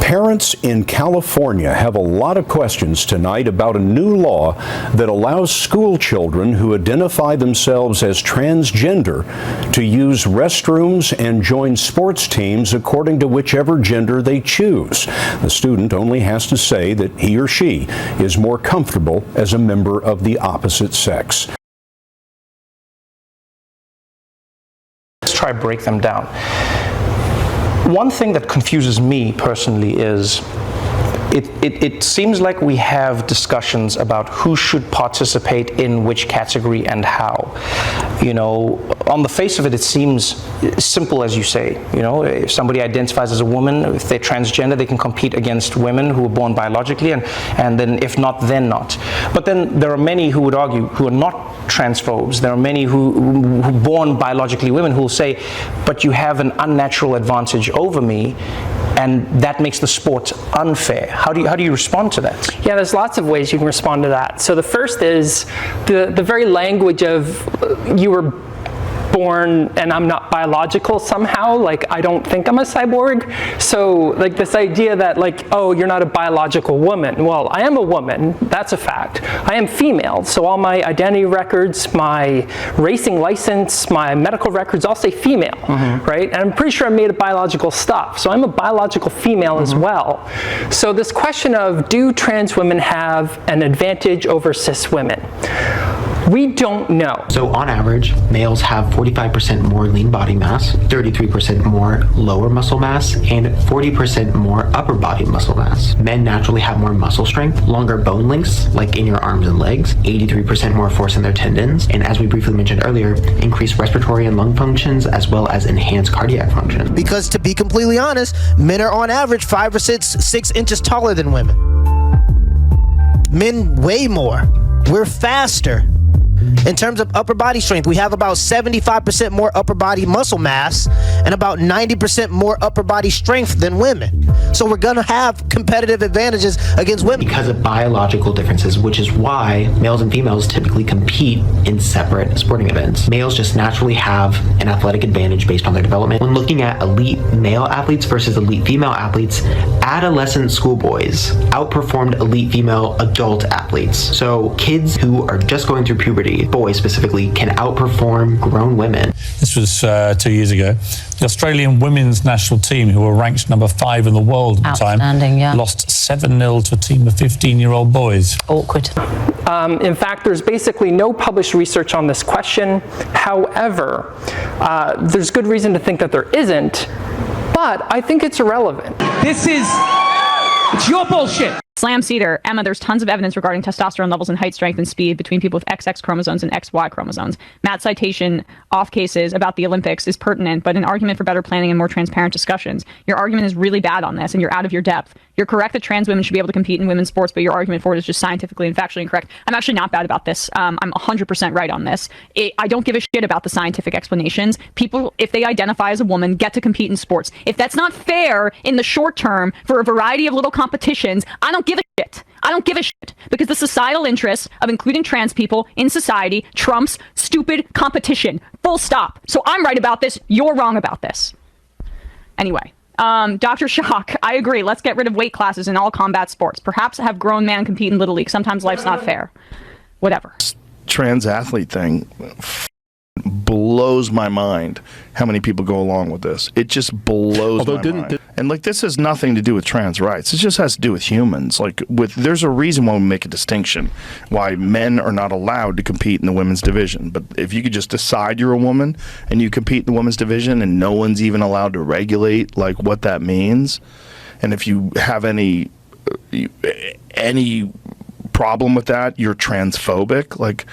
Parents in California have a lot of questions tonight about a new law that allows school children who identify themselves as transgender to use restrooms and join sports teams according to whichever gender they choose. The student only has to say that he or she is more comfortable as a member of the opposite sex. Let's try to break them down. One thing that confuses me personally is it seems like we have discussions about who should participate in which category and how. You know, on the face of it, it seems simple as you say. You know, if somebody identifies as a woman, if they're transgender, they can compete against women who were born biologically, and then if not, then not. But then there are many who would argue who are not transphobes. There are many who born biologically women who will say, but you have an unnatural advantage over me, and that makes the sport unfair. How do you respond to that? Yeah, there's lots of ways you can respond to that. So the first is the very language of you were born and I'm not biological somehow, like I don't think I'm a cyborg. So like this idea that like, oh, you're not a biological woman. Well, I am a woman, that's a fact. I am female, so all my identity records, my racing license, my medical records all say female, right? And I'm pretty sure I'm made of biological stuff, so I'm a biological female as well. So this question of, do trans women have an advantage over cis women? We don't know. So on average, males have 45% more lean body mass, 33% more lower muscle mass, and 40% more upper body muscle mass. Men naturally have more muscle strength, longer bone lengths, like in your arms and legs, 83% more force in their tendons, and as we briefly mentioned earlier, increased respiratory and lung functions, as well as enhanced cardiac function. Because to be completely honest, men are on average 5 or 6 inches taller than women. Men way more. We're faster. In terms of upper body strength, we have about 75% more upper body muscle mass and about 90% more upper body strength than women. So we're gonna have competitive advantages against women. Because of biological differences, which is why males and females typically compete in separate sporting events. Males just naturally have an athletic advantage based on their development. When looking at elite male athletes versus elite female athletes, adolescent schoolboys outperformed elite female adult athletes. So kids who are just going through puberty, boys specifically, can outperform grown women. This was 2 years ago. The Australian women's national team, who were ranked number 5 in the world at the time, lost 7-0 to a team of 15-year-old boys. Awkward. In fact, there's basically no published research on this question. However, there's good reason to think that there isn't, but I think it's irrelevant. It's your bullshit. Slam Cedar, Emma, there's tons of evidence regarding testosterone levels in height, strength, and speed between people with XX chromosomes and XY chromosomes. Matt's citation off cases about the Olympics is pertinent, but an argument for better planning and more transparent discussions. Your argument is really bad on this, and you're out of your depth. You're correct that trans women should be able to compete in women's sports, but your argument for it is just scientifically and factually incorrect. I'm actually not bad about this. I'm 100% right on this. I don't give a shit about the scientific explanations. People, if they identify as a woman, get to compete in sports. If that's not fair in the short term for a variety of little competitions, I don't give a shit. I don't give a shit, because the societal interest of including trans people in society trumps stupid competition. Full stop. So I'm right about this. You're wrong about this. Anyway. Dr. Shock, I agree. Let's get rid of weight classes in all combat sports. Perhaps have grown men compete in Little League. Sometimes life's not fair. Whatever. Trans athlete thing blows my mind how many people go along with this. It just blows my mind. And like, this has nothing to do with trans rights. It just has to do with humans. Like, there's a reason why we make a distinction, why men are not allowed to compete in the women's division. But if you could just decide you're a woman and you compete in the women's division and no one's even allowed to regulate like what that means, and if you have any problem with that, you're transphobic. Like,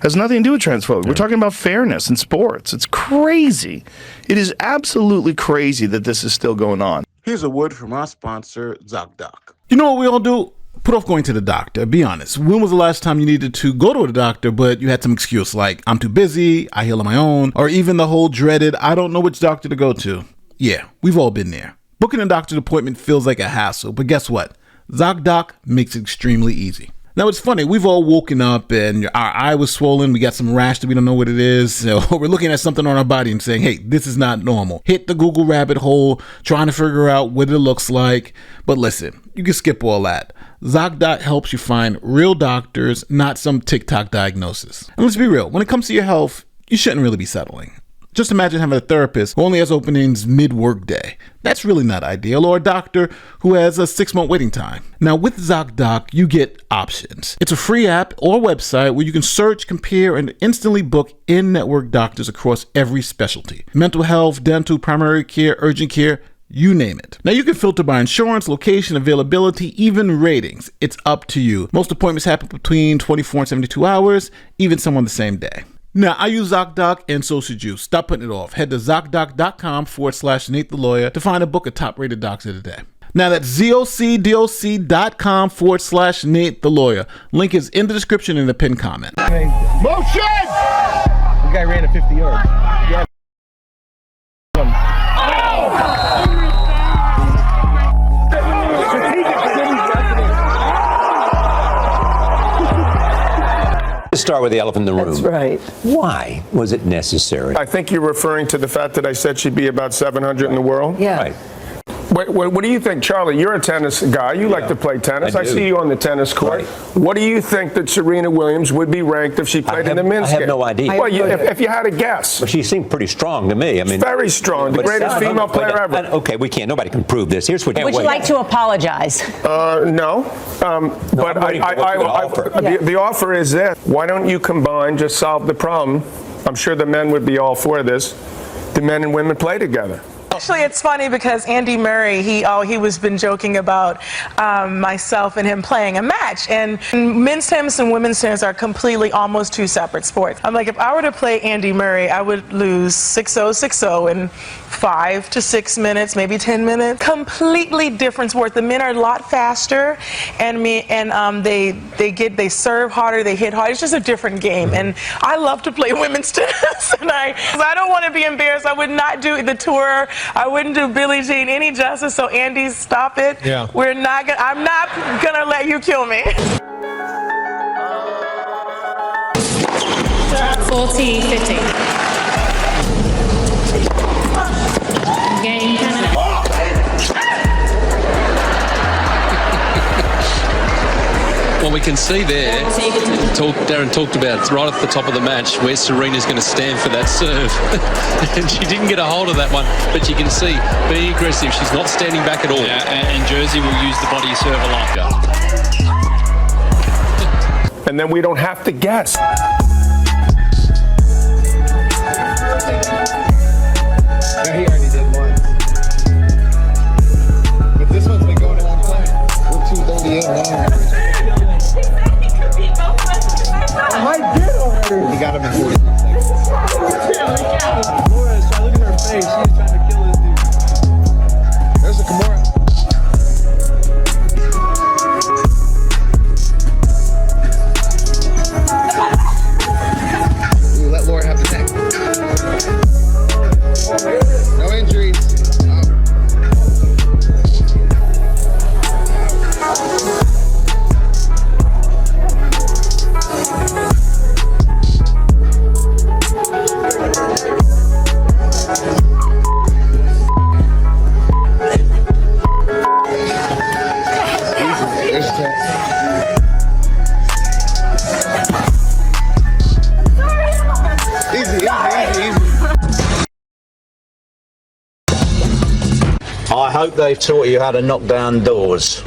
has nothing to do with transphobic. Yeah. We're talking about fairness in sports. It's crazy. It is absolutely crazy that this is still going on. Here's a word from our sponsor, Zocdoc. You know what we all do? Put off going to the doctor. Be honest. When was the last time you needed to go to the doctor, but you had some excuse like, I'm too busy, I heal on my own, or even the whole dreaded, I don't know which doctor to go to? Yeah, we've all been there. Booking a doctor's appointment feels like a hassle, but guess what? Zocdoc makes it extremely easy. Now, it's funny. We've all woken up and our eye was swollen. We got some rash that we don't know what it is. So we're looking at something on our body and saying, hey, this is not normal. Hit the Google rabbit hole, trying to figure out what it looks like. But listen, you can skip all that. Zocdoc helps you find real doctors, not some TikTok diagnosis. And let's be real. When it comes to your health, you shouldn't really be settling. Just imagine having a therapist who only has openings mid-work day. That's really not ideal. Or a doctor who has a 6-month waiting time. Now with Zocdoc, you get options. It's a free app or website where you can search, compare, and instantly book in-network doctors across every specialty. Mental health, dental, primary care, urgent care, you name it. Now you can filter by insurance, location, availability, even ratings. It's up to you. Most appointments happen between 24 and 72 hours, even some on the same day. Now, I use Zocdoc, and so should you. Stop putting it off. Head to Zocdoc.com/Nate the Lawyer to find a book of top-rated docs of the day. Now, that's Zocdoc.com/Nate the Lawyer. Link is in the description in the pinned comment. Motion! The guy ran a 50 yards. Yeah. Start with the elephant in the room. That's right. Why was it necessary? I think you're referring to the fact that I said she'd be about 700 in the world? Yeah. Right. What do you think, Charlie? You're a tennis guy. You like to play tennis. I see you on the tennis court. Right. What do you think that Serena Williams would be ranked if she played in the men's game? I have no idea. Well, if you had a guess. But she seemed pretty strong to me. I mean, very strong. The greatest female player ever. Okay, we can't. Nobody can prove this. Here's what. Would you like to apologize? No. But the offer is this. Why don't you combine, just solve the problem? I'm sure the men would be all for this. The men and women play together. Actually, it's funny because Andy Murray, he was been joking about myself and him playing a match. And men's tennis and women's tennis are completely almost two separate sports. I'm like, if I were to play Andy Murray, I would lose 6-0, 6-0 in 5 to 6 minutes, maybe 10 minutes. Completely different sport. The men are a lot faster, and they serve harder, they hit harder. It's just a different game. And I love to play women's tennis, and I don't want to be embarrassed. I would not do the tour. I wouldn't do Billie Jean any justice. So Andy, stop it. Yeah. I'm not gonna let you kill me. 40-50. Game Canada. Well, we can see there, Darren talked about right at the top of the match where Serena's going to stand for that serve. And she didn't get a hold of that one, but you can see being aggressive. She's not standing back at all. Yeah, and Jersey will use the body serve a lot. And then we don't have to guess. He already did one. But this one's been going a long time. We're 238 now. I did already. He got him in 46 seconds. Laura, try looking at her face. She's trying to kill this dude. There's the Kimura. Ooh, let Laura have the neck. No injuries. I hope they've taught you how to knock down doors.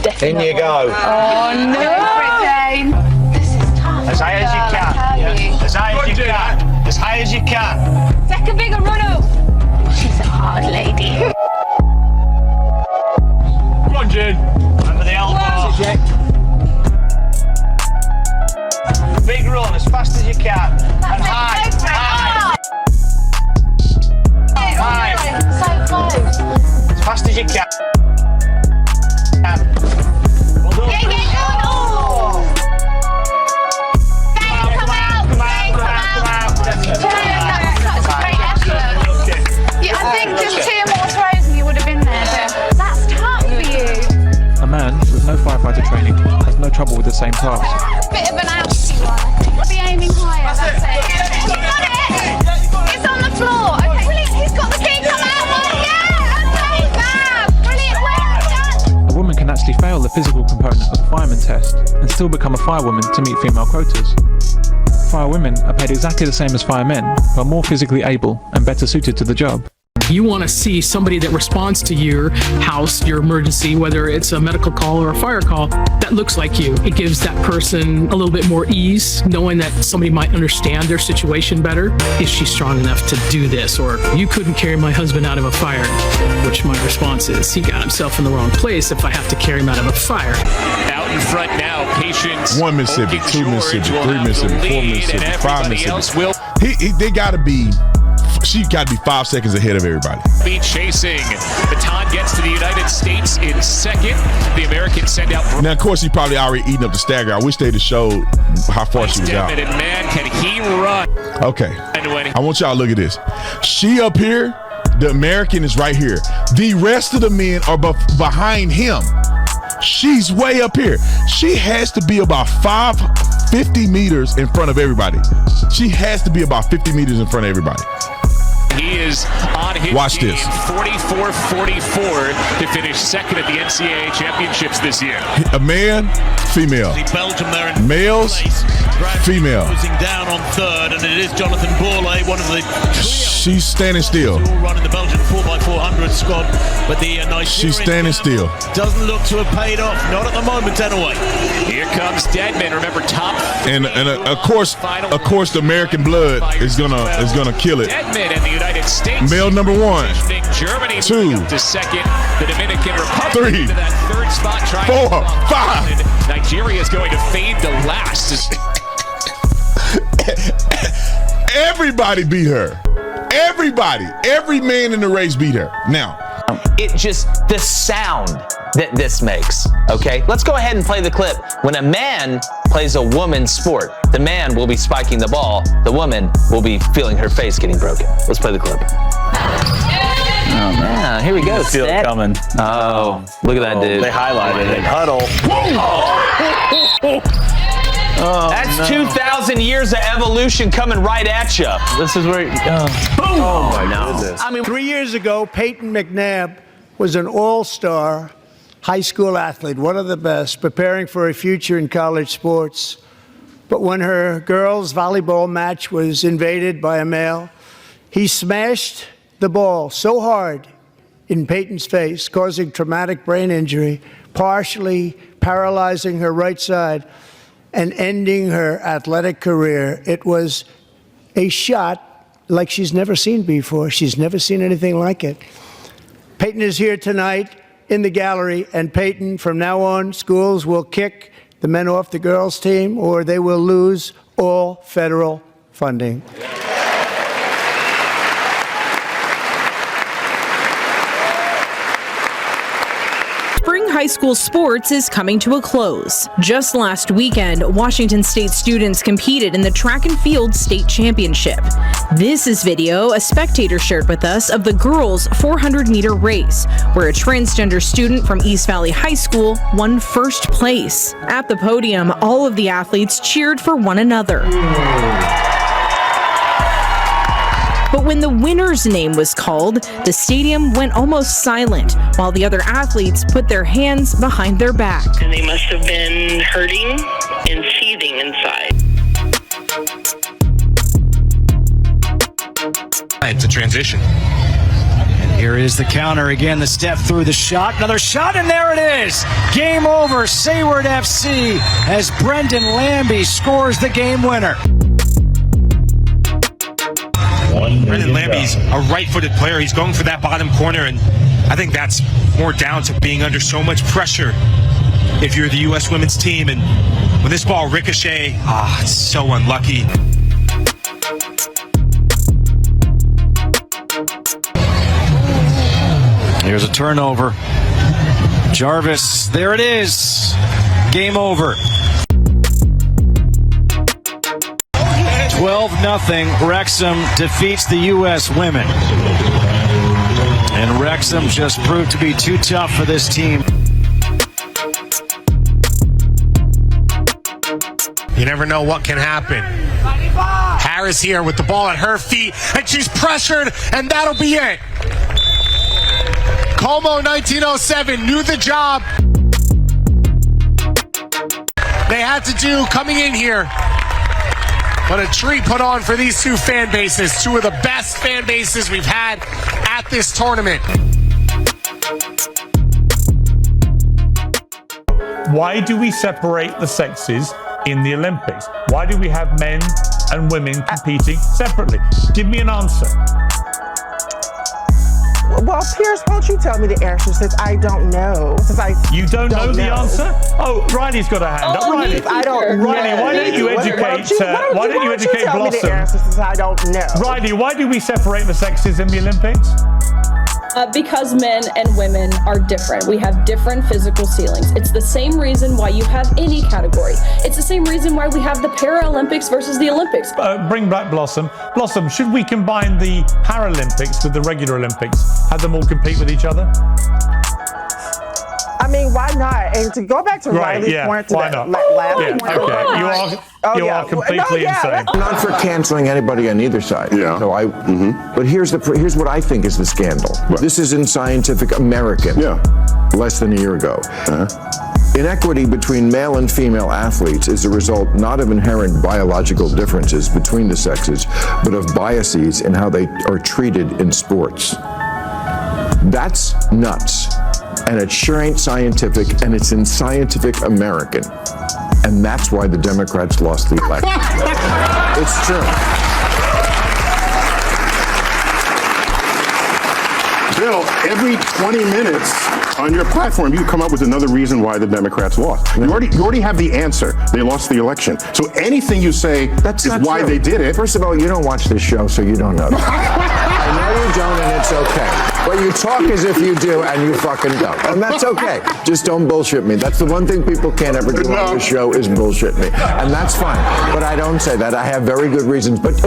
Definitely. In you go. Oh no! This is tough. As high as you can. Yeah. As high as you can. As high as you can. Take a bigger run up. She's a hard lady. Come on, June. Remember the elbow. Big run as fast as you can. And high. High. High. So close. As fast as you can. Well done. Oh. Come out. That's great effort. Yeah, I think just 2 more throws and you would have been there. But that's tough for you. A man with no firefighter training has no trouble trouble with the same task. Bit of an ousty one, I think. Be aiming higher, that's it. You got it! It's on the floor. Okay, brilliant. He's got the key. Come out. Yeah! Okay, fab! Brilliant. Well done! A woman can actually fail the physical component of the fireman test and still become a firewoman to meet female quotas. Firewomen are paid exactly the same as firemen, but more physically able and better suited to the job. You want to see somebody that responds to your house, your emergency, whether it's a medical call or a fire call, that looks like you. It gives that person a little bit more ease, knowing that somebody might understand their situation better. Is she strong enough to do this? Or, you couldn't carry my husband out of a fire, which my response is, he got himself in the wrong place if I have to carry him out of a fire. Out in front now, Patience. 1 Mississippi, 2 Mississippi, 3 Mississippi, 4 Mississippi, 5 Mississippi. They got to be. She got to be 5 seconds ahead of everybody. Be chasing. Baton gets to the United States in second. The Americans send out. Now, of course, he probably already eaten up the stagger. I wish they'd have showed how far she was out. And man, can he run? Okay. I want y'all to look at this. She up here. The American is right here. The rest of the men are behind him. She's way up here. She has to be about 50 meters in front of everybody. She has to be about 50 meters in front of everybody. He is on his Watch game, this. 44-44 to finish second at the NCAA championships this year. A man, female. Males, female. Closing down on third, and it is Jonathan Borley, one of the She's standing still. running the Belgian 4x400 squad, but the Nigerian She's standing still. doesn't look to have paid off. Not at the moment, anyway. Here comes Deadman. Remember, top. And of course, the American blood is gonna kill it. Deadman in the United States. Male number 1, Germany 2, to second. The Dominican Republic 3, to that third spot. 4, 5. Nigeria is going to fade to last. Everybody beat her. Everybody. Every man in the race beat her. Now, it just, the sound that this makes, okay? Let's go ahead and play the clip. When a man plays a woman's sport, the man will be spiking the ball, the woman will be feeling her face getting broken. Let's play the clip. Oh man, here we go. Feel it coming. Oh, look at that dude. They highlighted it. Huddle. Oh, that's 2,000 years of evolution coming right at you. This is where. Oh my goodness. I mean, 3 years ago, Peyton McNabb was an all-star high school athlete, one of the best, preparing for a future in college sports. But when her girls' volleyball match was invaded by a male, he smashed the ball so hard in Peyton's face, causing traumatic brain injury, partially paralyzing her right side and ending her athletic career. It was a shot like she's never seen before. She's never seen anything like it. Peyton is here tonight in the gallery, and Peyton, from now on, schools will kick the men off the girls' team, or they will lose all federal funding. Spring high school sports is coming to a close. Just last weekend, Washington State students competed in the track and field state championship. This is video a spectator shared with us of the girls' 400-meter race, where a transgender student from East Valley High School won first place. At the podium, all of the athletes cheered for one another. But when the winner's name was called, the stadium went almost silent, while the other athletes put their hands behind their back. And they must have been hurting and seething inside. It's a transition. And here is the counter again, the step through the shot. Another shot, and there it is. Game over, Sayward FC, as Brendan Lambie scores the game winner. Brendan Lambie's a right-footed player. He's going for that bottom corner, and I think that's more down to being under so much pressure if you're the U.S. women's team. And when this ball ricochet, it's so unlucky. Here's a turnover. Jarvis, there it is. Game over. 12-0, Wrexham defeats the U.S. women. And Wrexham just proved to be too tough for this team. You never know what can happen. Harris here with the ball at her feet, and she's pressured, and that'll be it. Como 1907 knew the job they had to do coming in here. But a treat put on for these two fan bases, two of the best fan bases we've had at this tournament. Why do we separate the sexes in the Olympics? Why do we have men and women competing separately? Give me an answer. Well, Pierce, won't you tell me the answer since I don't know? You don't know the answer? Oh, Riley's got a hand up. Riley, I don't know. Riley, why don't you educate? Why don't you educate tell Blossom? Me the answer since I don't know. Riley, why do we separate the sexes in the Olympics? Because men and women are different. We have different physical ceilings. It's the same reason why you have any category. It's the same reason why we have the Paralympics versus the Olympics. Bring back Blossom. Blossom, should we combine the Paralympics with the regular Olympics? Have them all compete with each other? I mean, why not? And to go back to Riley's point to that last point. Okay, you are completely insane. I'm not for canceling anybody on either side. Yeah. So but here's what I think is the scandal. Right. This is in Scientific American. Yeah. Less than a year ago. Inequity between male and female athletes is a result not of inherent biological differences between the sexes, but of biases in how they are treated in sports. That's nuts. And it sure ain't scientific, and it's in Scientific American. And that's why the Democrats lost the election. It's true. Bill, every 20 minutes on your platform, you come up with another reason why the Democrats lost. You already have the answer. They lost the election. So anything you say is why true. they did it. First of all, you don't watch this show, so you don't know that. I know you don't, and it's okay. But you talk as if you do, and you fucking don't. And that's okay. Just don't bullshit me. That's the one thing people can't ever do on this show is bullshit me. And that's fine. But I don't say that. I have very good reasons. But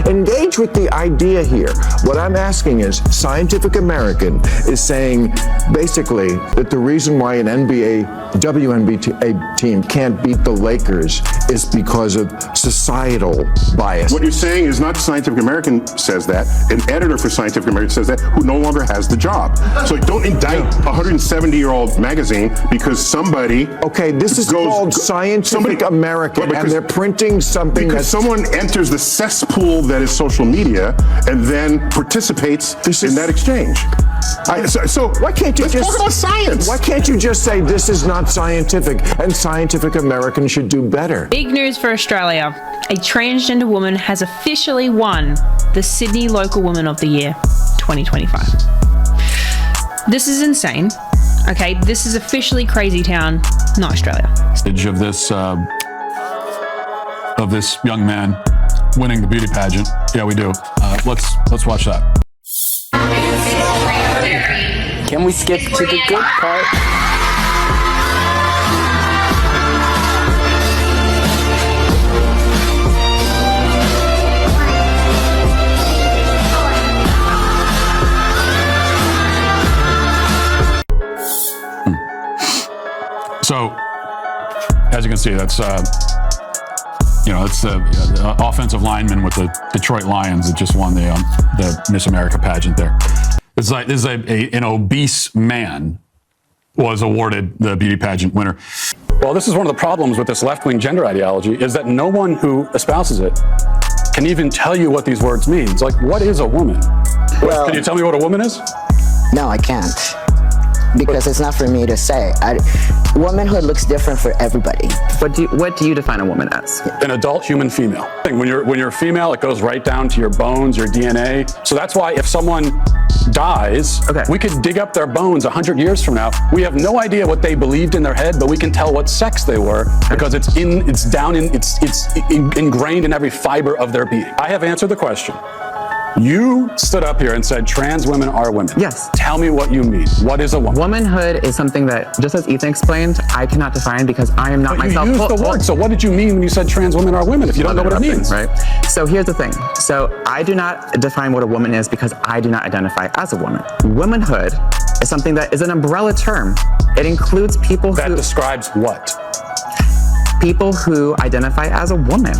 engage with the idea here. What I'm asking is, Scientific American is saying, basically, that the reason why an WNBA team can't beat the Lakers is because of societal bias. What you're saying is not Scientific American says that. An editor for Scientific American says that, who no longer has the job. So don't indict a 170-year-old magazine because somebody... Okay, this is called Scientific American, and they're printing something because someone enters the cesspool that is social media and then participates in that exchange. So why can't you let's just talk about science? Why can't you just say this is not scientific and Scientific American should do better? Big news for Australia. A transgender woman has officially won the Sydney Local Woman of the Year 2025. This is insane. Okay, this is officially crazy town, not Australia. Of this young man winning the beauty pageant. Yeah, we do. Let's watch that. Can we skip to the good part? So, as you can see, that's it's the offensive lineman with the Detroit Lions that just won the Miss America pageant there. This is an obese man was awarded the beauty pageant winner. Well, this is one of the problems with this left-wing gender ideology is that no one who espouses it can even tell you what these words mean. It's like, what is a woman? Well, can you tell me what a woman is? No, I can't. Because it's not for me to say. Womanhood looks different for everybody. What do you define a woman as? An adult human female. When you're female, it goes right down to your bones, your DNA. So that's why if someone dies, we could dig up their bones 100 years from now. We have no idea what they believed in their head, but we can tell what sex they were because it's ingrained in every fiber of their being. I have answered the question. You stood up here and said trans women are women. Yes. Tell me what you mean. What is a woman? Womanhood is something that, just as Ethan explained, I cannot define because I am not myself. You used the word. So what did you mean when you said trans women are women if you don't know what it means? Right. So here's the thing. So I do not define what a woman is because I do not identify as a woman. Womanhood is something that is an umbrella term. It includes people that describes what? People who identify as a woman.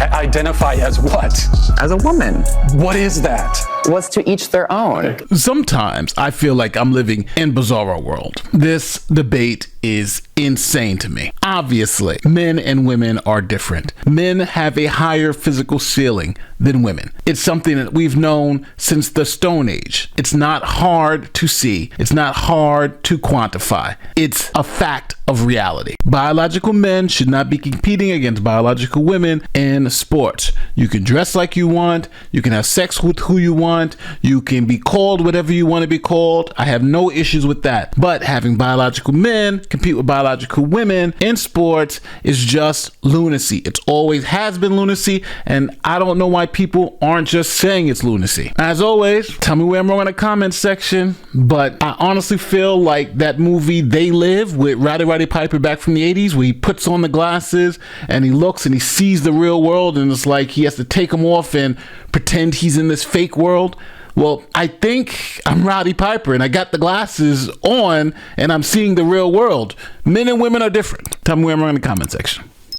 Identify as what? As a woman. What is that? Was to each their own. Sometimes I feel like I'm living in bizarro world. This debate is insane to me. Obviously, men and women are different. Men have a higher physical ceiling than women. It's something that we've known since the Stone Age. It's not hard to see. It's not hard to quantify. It's a fact of reality. Biological men should not be competing against biological women in sports. You can dress like you want. You can have sex with who you want. You can be called whatever you want to be called. I have no issues with that. But having biological men compete with biological women in sports is just lunacy. It's always has been lunacy, and I don't know why people aren't just saying it's lunacy. As always, tell me where I'm wrong in the comments section, but I honestly feel like that movie They Live with Roddy Piper back from the 80s, where he puts on the glasses and he looks and he sees the real world, and it's like he has to take them off and pretend he's in this fake world. Well, I think I'm Roddy Piper and I got the glasses on and I'm seeing the real world. Men and women are different. Tell me where I'm wrong in the comment section.